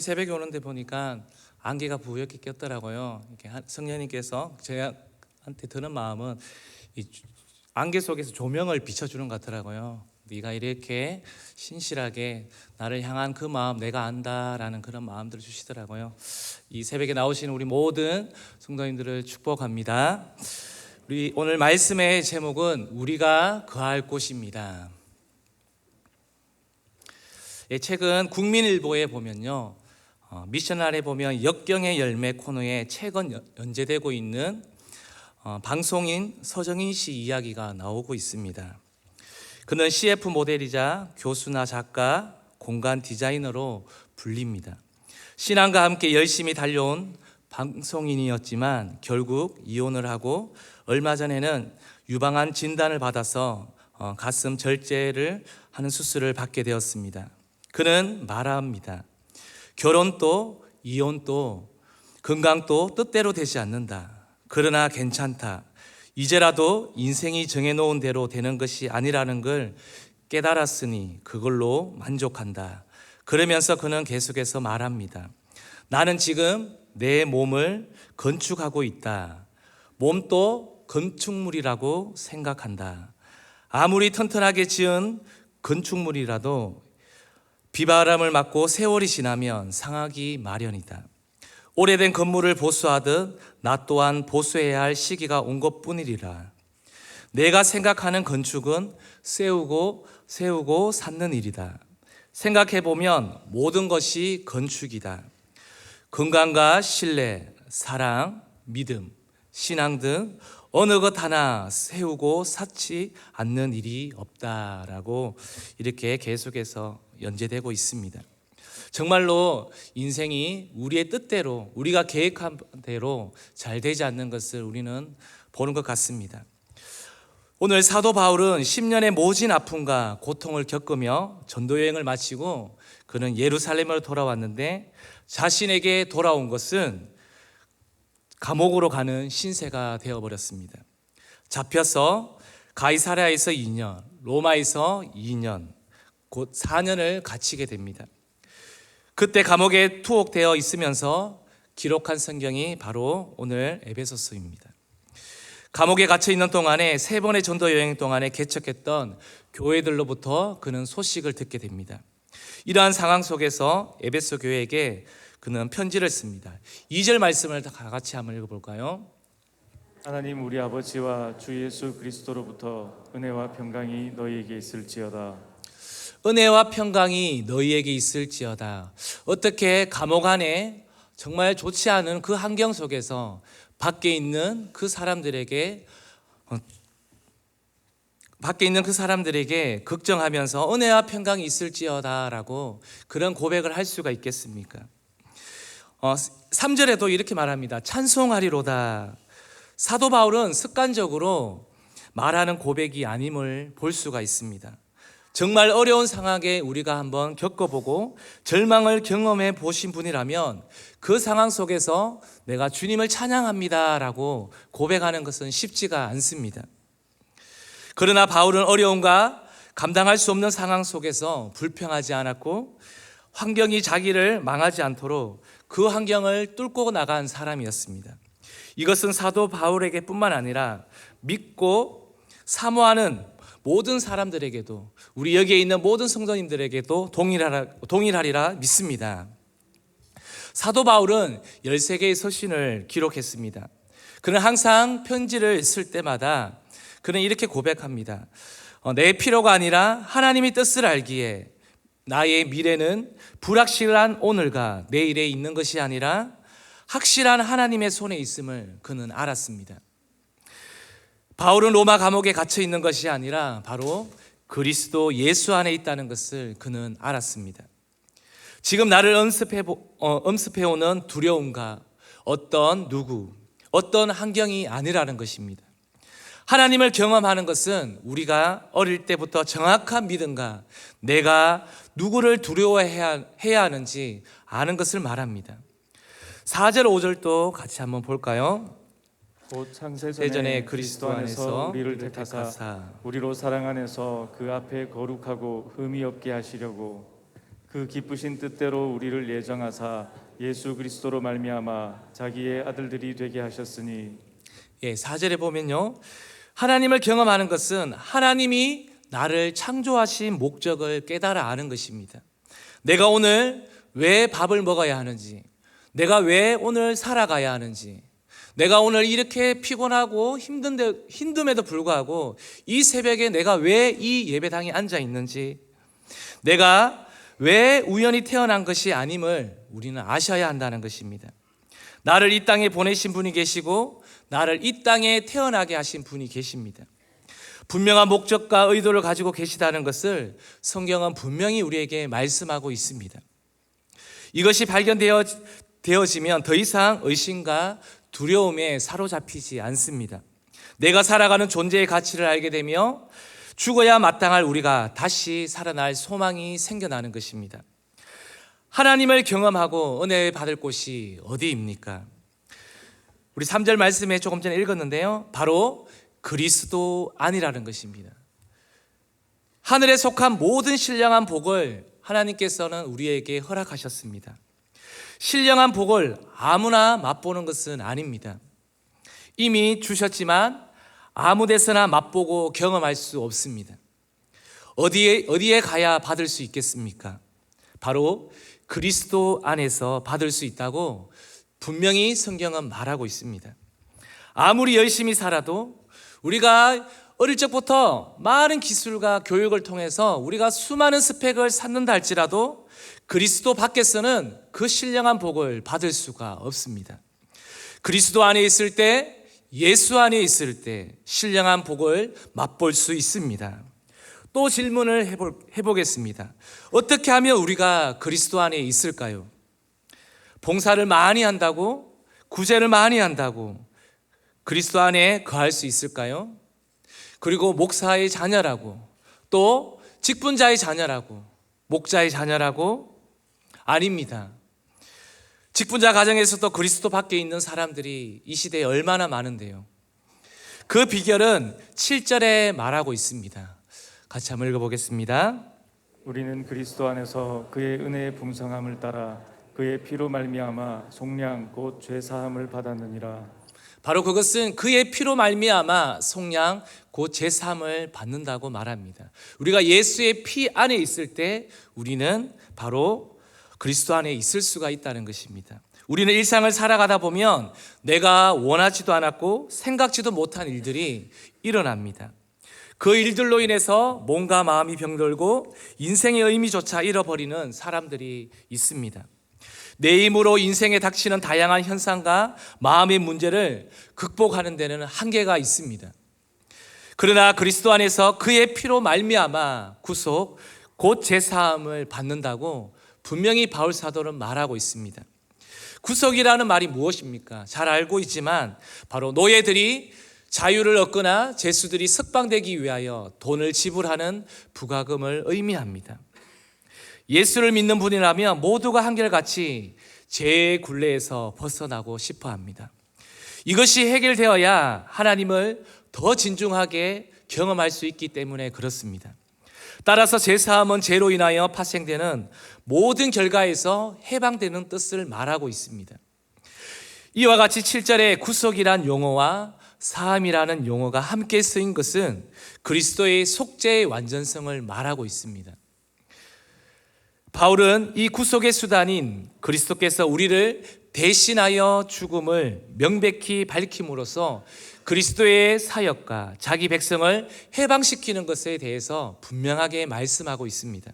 새벽에 오는데 보니까 안개가 부옇게 꼈더라고요. 이렇게 성령님께서 저한테 드는 마음은 이 안개 속에서 조명을 비춰주는 것 같더라고요. 네가 이렇게 신실하게 나를 향한 그 마음 내가 안다라는 그런 마음들을 주시더라고요. 이 새벽에 나오신 우리 모든 성도님들을 축복합니다. 우리 오늘 말씀의 제목은 우리가 거할 곳입니다. 최근 국민일보에 보면요, 미션 아래 보면 역경의 열매 코너에 최근 연재되고 있는 방송인 서정인 씨 이야기가 나오고 있습니다. 그는 CF 모델이자 교수나 작가, 공간 디자이너로 불립니다. 신앙과 함께 열심히 달려온 방송인이었지만 결국 이혼을 하고 얼마 전에는 유방암 진단을 받아서 가슴 절제를 하는 수술을 받게 되었습니다. 그는 말합니다. 결혼도 이혼도 건강도 뜻대로 되지 않는다. 그러나 괜찮다. 이제라도 인생이 정해놓은 대로 되는 것이 아니라는 걸 깨달았으니 그걸로 만족한다. 그러면서 그는 계속해서 말합니다. 나는 지금 내 몸을 건축하고 있다. 몸도 건축물이라고 생각한다. 아무리 튼튼하게 지은 건축물이라도 비바람을 맞고 세월이 지나면 상하기 마련이다. 오래된 건물을 보수하듯 나 또한 보수해야 할 시기가 온 것뿐이리라. 내가 생각하는 건축은 세우고 쌓는 일이다. 생각해보면 모든 것이 건축이다. 건강과 신뢰, 사랑, 믿음, 신앙 등 어느 것 하나 세우고 쌓지 않는 일이 없다라고 이렇게 계속해서 연재되고 있습니다. 정말로 인생이 우리의 뜻대로 우리가 계획한 대로 잘 되지 않는 것을 우리는 보는 것 같습니다. 오늘 사도 바울은 10년의 모진 아픔과 고통을 겪으며 전도여행을 마치고 그는 예루살렘으로 돌아왔는데 자신에게 돌아온 것은 감옥으로 가는 신세가 되어버렸습니다. 잡혀서 가이사랴에서 2년, 로마에서 2년, 곧 4년을 갇히게 됩니다. 그때 감옥에 투옥되어 있으면서 기록한 성경이 바로 오늘 에베소서입니다. 감옥에 갇혀 있는 동안에 3번의 전도 여행 동안에 개척했던 교회들로부터 그는 소식을 듣게 됩니다. 이러한 상황 속에서 에베소 교회에게 그는 편지를 씁니다. 2절 말씀을 다 같이 한번 읽어볼까요? 하나님 우리 아버지와 주 예수 그리스도로부터 은혜와 평강이 너희에게 있을지어다. 은혜와 평강이 너희에게 있을지어다. 어떻게 감옥 안에 정말 좋지 않은 그 환경 속에서 밖에 있는 그 사람들에게 걱정하면서 은혜와 평강이 있을지어다라고 그런 고백을 할 수가 있겠습니까? 3절에도 이렇게 말합니다. 찬송하리로다. 사도 바울은 습관적으로 말하는 고백이 아님을 볼 수가 있습니다. 정말 어려운 상황에 우리가 한번 겪어보고 절망을 경험해 보신 분이라면 그 상황 속에서 내가 주님을 찬양합니다 라고 고백하는 것은 쉽지가 않습니다. 그러나 바울은 어려움과 감당할 수 없는 상황 속에서 불평하지 않았고 환경이 자기를 망하지 않도록 그 환경을 뚫고 나간 사람이었습니다. 이것은 사도 바울에게 뿐만 아니라 믿고 사모하는 모든 사람들에게도, 우리 여기에 있는 모든 성도님들에게도 동일하리라 믿습니다. 사도 바울은 13개의 서신을 기록했습니다. 그는 항상 편지를 쓸 때마다 그는 이렇게 고백합니다. 내 필요가 아니라 하나님의 뜻을 알기에 나의 미래는 불확실한 오늘과 내일에 있는 것이 아니라 확실한 하나님의 손에 있음을 그는 알았습니다. 바울은 로마 감옥에 갇혀 있는 것이 아니라 바로 그리스도 예수 안에 있다는 것을 그는 알았습니다. 지금 나를 엄습해오는 두려움과 어떤 환경이 아니라는 것입니다. 하나님을 경험하는 것은 우리가 어릴 때부터 정확한 믿음과 내가 누구를 두려워해야 하는지 아는 것을 말합니다. 4절 5절도 같이 한번 볼까요? 곧 창세전에 그리스도 안에서 우리를 택하사 우리로 사랑 안에서 그 앞에 거룩하고 흠이 없게 하시려고 그 기쁘신 뜻대로 우리를 예정하사 예수 그리스도로 말미암아 자기의 아들들이 되게 하셨으니. 4절에 보면요, 하나님을 경험하는 것은 하나님이 나를 창조하신 목적을 깨달아 아는 것입니다. 내가 오늘 왜 밥을 먹어야 하는지, 내가 왜 오늘 살아가야 하는지, 내가 오늘 이렇게 피곤하고 힘듦에도 불구하고 이 새벽에 내가 왜 이 예배당에 앉아 있는지, 내가 왜 우연히 태어난 것이 아님을 우리는 아셔야 한다는 것입니다. 나를 이 땅에 보내신 분이 계시고 나를 이 땅에 태어나게 하신 분이 계십니다. 분명한 목적과 의도를 가지고 계시다는 것을 성경은 분명히 우리에게 말씀하고 있습니다. 이것이 발견되어지면 더 이상 의심과 두려움에 사로잡히지 않습니다. 내가 살아가는 존재의 가치를 알게 되며 죽어야 마땅할 우리가 다시 살아날 소망이 생겨나는 것입니다. 하나님을 경험하고 은혜 받을 곳이 어디입니까? 우리 3절 말씀에 조금 전에 읽었는데요, 바로 그리스도 안이라는 것입니다. 하늘에 속한 모든 신령한 복을 하나님께서는 우리에게 허락하셨습니다. 신령한 복을 아무나 맛보는 것은 아닙니다. 이미 주셨지만 아무 데서나 맛보고 경험할 수 없습니다. 어디에 가야 받을 수 있겠습니까? 바로 그리스도 안에서 받을 수 있다고 분명히 성경은 말하고 있습니다. 아무리 열심히 살아도 우리가 어릴 적부터 많은 기술과 교육을 통해서 우리가 수많은 스펙을 쌓는다 할지라도 그리스도 밖에서는 그 신령한 복을 받을 수가 없습니다. 그리스도 안에 있을 때, 예수 안에 있을 때 신령한 복을 맛볼 수 있습니다. 또 질문을 해보겠습니다. 어떻게 하면 우리가 그리스도 안에 있을까요? 봉사를 많이 한다고, 구제를 많이 한다고 그리스도 안에 거할 수 있을까요? 그리고 목사의 자녀라고, 또 직분자의 자녀라고, 목자의 자녀라고? 아닙니다. 직분자 가정에서도 그리스도 밖에 있는 사람들이 이 시대에 얼마나 많은데요. 그 비결은 7절에 말하고 있습니다. 같이 한번 읽어보겠습니다. 우리는 그리스도 안에서 그의 은혜의 풍성함을 따라 그의 피로 말미암아 속량 곧 죄 사함을 받았느니라. 바로 그것은 그의 피로 말미암아 속량 곧 죄 사함을 받는다고 말합니다. 우리가 예수의 피 안에 있을 때 우리는 바로 그리스도 안에 있을 수가 있다는 것입니다. 우리는 일상을 살아가다 보면 내가 원하지도 않았고 생각지도 못한 일들이 일어납니다. 그 일들로 인해서 몸과 마음이 병들고 인생의 의미조차 잃어버리는 사람들이 있습니다. 내 힘으로 인생에 닥치는 다양한 현상과 마음의 문제를 극복하는 데는 한계가 있습니다. 그러나 그리스도 안에서 그의 피로 말미암아 구속 곧 제사함을 받는다고 분명히 바울 사도는 말하고 있습니다. 구속이라는 말이 무엇입니까? 잘 알고 있지만 바로 노예들이 자유를 얻거나 죄수들이 석방되기 위하여 돈을 지불하는 부가금을 의미합니다. 예수를 믿는 분이라면 모두가 한결같이 죄의 굴레에서 벗어나고 싶어 합니다. 이것이 해결되어야 하나님을 더 진중하게 경험할 수 있기 때문에 그렇습니다. 따라서 제사함은 죄로 인하여 파생되는 모든 결과에서 해방되는 뜻을 말하고 있습니다. 이와 같이 7절에 구속이란 용어와 사함이라는 용어가 함께 쓰인 것은 그리스도의 속죄의 완전성을 말하고 있습니다. 바울은 이 구속의 수단인 그리스도께서 우리를 대신하여 죽음을 명백히 밝힘으로써 그리스도의 사역과 자기 백성을 해방시키는 것에 대해서 분명하게 말씀하고 있습니다.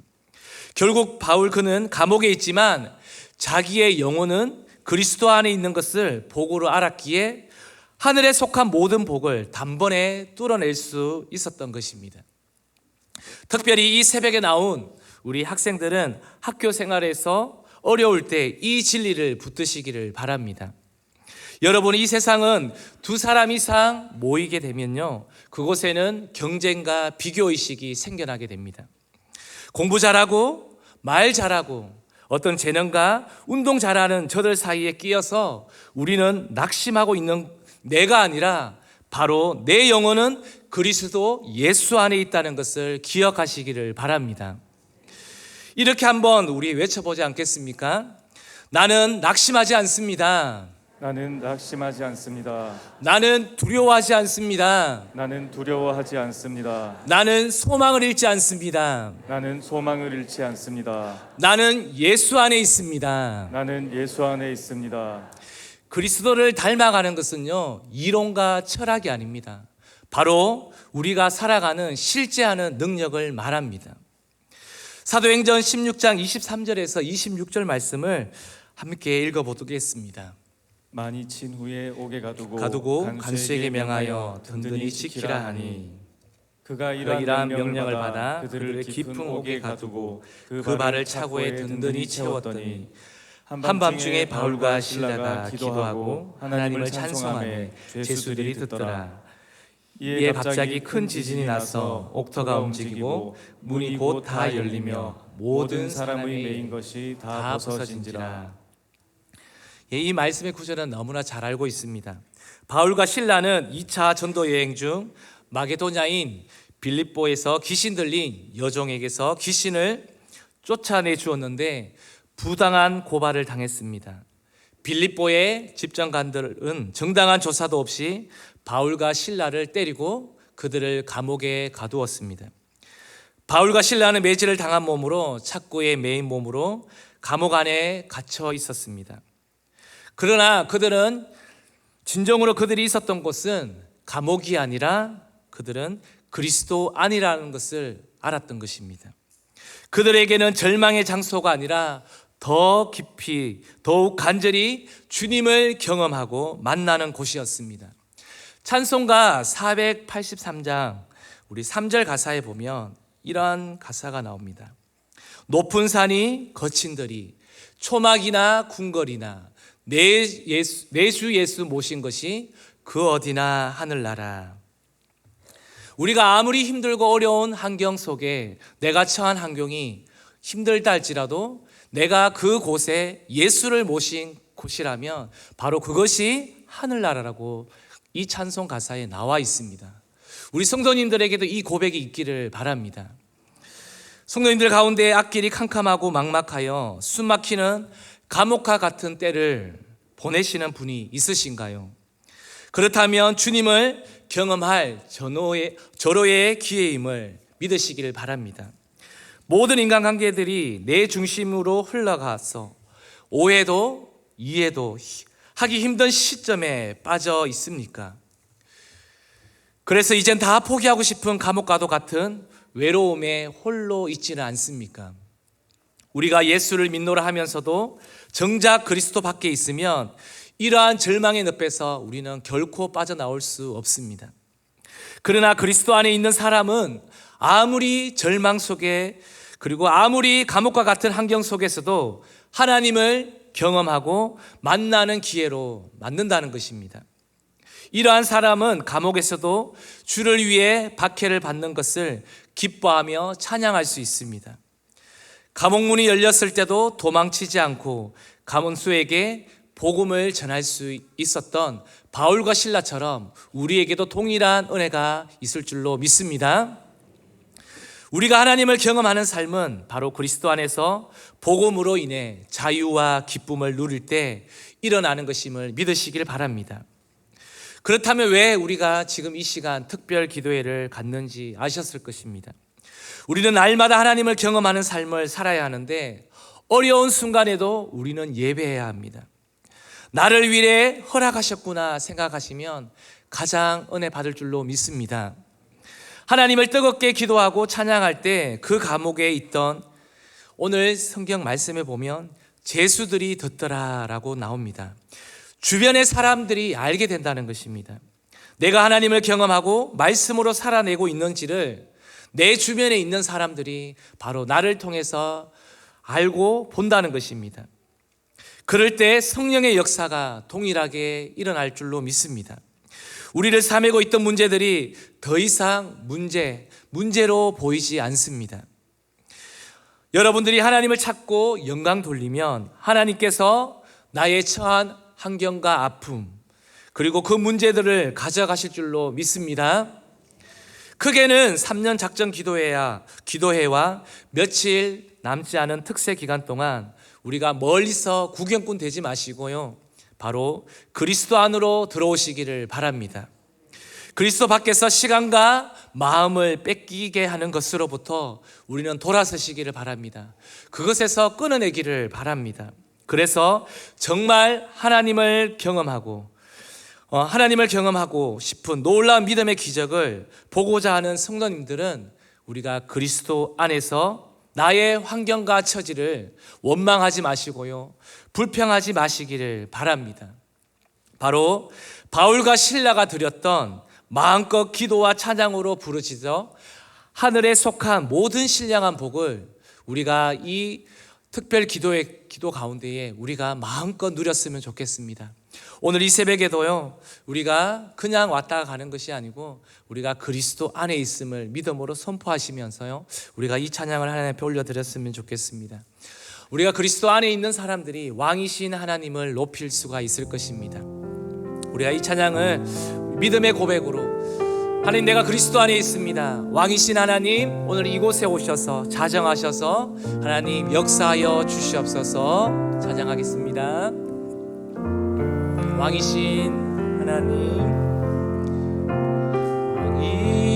결국 바울 그는 감옥에 있지만 자기의 영혼은 그리스도 안에 있는 것을 복으로 알았기에 하늘에 속한 모든 복을 단번에 뚫어낼 수 있었던 것입니다. 특별히 이 새벽에 나온 우리 학생들은 학교 생활에서 어려울 때 이 진리를 붙드시기를 바랍니다. 여러분, 이 세상은 두 사람 이상 모이게 되면요, 그곳에는 경쟁과 비교의식이 생겨나게 됩니다. 공부 잘하고 말 잘하고 어떤 재능과 운동 잘하는 저들 사이에 끼어서 우리는 낙심하고 있는 내가 아니라 바로 내 영혼은 그리스도 예수 안에 있다는 것을 기억하시기를 바랍니다. 이렇게 한번 우리 외쳐보지 않겠습니까? 나는 낙심하지 않습니다. 나는 낙심하지 않습니다. 나는 두려워하지 않습니다. 나는 두려워하지 않습니다. 나는 소망을 잃지 않습니다. 나는 소망을 잃지 않습니다. 나는 예수 안에 있습니다. 나는 예수 안에 있습니다. 그리스도를 닮아가는 것은요, 이론과 철학이 아닙니다. 바로 우리가 살아가는 실제하는 능력을 말합니다. 사도행전 16장 23절에서 26절 말씀을 함께 읽어보겠습니다. 많이 친 후에 옥에 가두고 간수에게 명하여 든든히 지키라 하니 그가 이러한 명령을 받아 그들을 깊은 옥에 가두고 그 발을 차고에 든든히 채웠더니 한밤중에 바울과 실라가 기도하고 하나님을 찬송하며 죄수들이 듣더라. 이에 갑자기 큰 지진이 나서 옥터가 움직이고 문이 곧 다 열리며 모든 사람의 메인 것이 다 벗어진지라. 예, 이 말씀의 구절은 너무나 잘 알고 있습니다. 바울과 실라는 2차 전도 여행 중 마게도냐인 빌립보에서 귀신 들린 여종에게서 귀신을 쫓아내 주었는데 부당한 고발을 당했습니다. 빌립보의 집정관들은 정당한 조사도 없이 바울과 실라를 때리고 그들을 감옥에 가두었습니다. 바울과 실라는 매질을 당한 몸으로 착고에 매인 몸으로 감옥 안에 갇혀 있었습니다. 그러나 그들은 진정으로 그들이 있었던 곳은 감옥이 아니라 그들은 그리스도 안이라는 것을 알았던 것입니다. 그들에게는 절망의 장소가 아니라 더 깊이 더욱 간절히 주님을 경험하고 만나는 곳이었습니다. 찬송가 483장 우리 3절 가사에 보면 이러한 가사가 나옵니다. 높은 산이 거친 들이 초막이나 궁궐이나 내 주 예수 모신 것이 그 어디나 하늘나라. 우리가 아무리 힘들고 어려운 환경 속에 내가 처한 환경이 힘들다 할지라도 내가 그곳에 예수를 모신 곳이라면 바로 그것이 하늘나라라고 이 찬송 가사에 나와 있습니다. 우리 성도님들에게도 이 고백이 있기를 바랍니다. 성도님들 가운데 앞길이 캄캄하고 막막하여 숨막히는 감옥과 같은 때를 보내시는 분이 있으신가요? 그렇다면 주님을 경험할 절호의 기회임을 믿으시기를 바랍니다. 모든 인간관계들이 내 중심으로 흘러가서 오해도 이해도 하기 힘든 시점에 빠져 있습니까? 그래서 이젠 다 포기하고 싶은 감옥과도 같은 외로움에 홀로 있지는 않습니까? 우리가 예수를 믿노라 하면서도 정작 그리스도 밖에 있으면 이러한 절망의 늪에서 우리는 결코 빠져나올 수 없습니다. 그러나 그리스도 안에 있는 사람은 아무리 절망 속에 그리고 아무리 감옥과 같은 환경 속에서도 하나님을 경험하고 만나는 기회로 만든다는 것입니다. 이러한 사람은 감옥에서도 주를 위해 박해를 받는 것을 기뻐하며 찬양할 수 있습니다. 감옥문이 열렸을 때도 도망치지 않고 감원수에게 복음을 전할 수 있었던 바울과 실라처럼 우리에게도 동일한 은혜가 있을 줄로 믿습니다. 우리가 하나님을 경험하는 삶은 바로 그리스도 안에서 복음으로 인해 자유와 기쁨을 누릴 때 일어나는 것임을 믿으시길 바랍니다. 그렇다면 왜 우리가 지금 이 시간 특별 기도회를 갖는지 아셨을 것입니다. 우리는 날마다 하나님을 경험하는 삶을 살아야 하는데 어려운 순간에도 우리는 예배해야 합니다. 나를 위해 허락하셨구나 생각하시면 가장 은혜 받을 줄로 믿습니다. 하나님을 뜨겁게 기도하고 찬양할 때 그 감옥에 있던 오늘 성경 말씀에 보면 죄수들이 듣더라라고 나옵니다. 주변의 사람들이 알게 된다는 것입니다. 내가 하나님을 경험하고 말씀으로 살아내고 있는지를 내 주변에 있는 사람들이 바로 나를 통해서 알고 본다는 것입니다. 그럴 때 성령의 역사가 동일하게 일어날 줄로 믿습니다. 우리를 삼매고 있던 문제들이 더 이상 문제로 보이지 않습니다. 여러분들이 하나님을 찾고 영광 돌리면 하나님께서 나의 처한 환경과 아픔 그리고 그 문제들을 가져가실 줄로 믿습니다. 크게는 3년 작전 기도회와 며칠 남지 않은 특세 기간 동안 우리가 멀리서 구경꾼 되지 마시고요, 바로 그리스도 안으로 들어오시기를 바랍니다. 그리스도 밖에서 시간과 마음을 뺏기게 하는 것으로부터 우리는 돌아서시기를 바랍니다. 그것에서 끊어내기를 바랍니다. 그래서 정말 하나님을 경험하고 싶은 놀라운 믿음의 기적을 보고자 하는 성도님들은 우리가 그리스도 안에서 나의 환경과 처지를 원망하지 마시고요, 불평하지 마시기를 바랍니다. 바로 바울과 실라가 드렸던 마음껏 기도와 찬양으로 부르짖어 하늘에 속한 모든 신령한 복을 우리가 이 특별 기도 가운데에 우리가 마음껏 누렸으면 좋겠습니다. 오늘 이 새벽에도요, 우리가 그냥 왔다가 가는 것이 아니고 우리가 그리스도 안에 있음을 믿음으로 선포하시면서요, 우리가 이 찬양을 하나님 앞에 올려드렸으면 좋겠습니다. 우리가 그리스도 안에 있는 사람들이 왕이신 하나님을 높일 수가 있을 것입니다. 우리가 이 찬양을 믿음의 고백으로, 하나님 내가 그리스도 안에 있습니다, 왕이신 하나님 오늘 이곳에 오셔서 자정하셔서 하나님 역사하여 주시옵소서 찬양하겠습니다. 왕이신 하나님, 왕이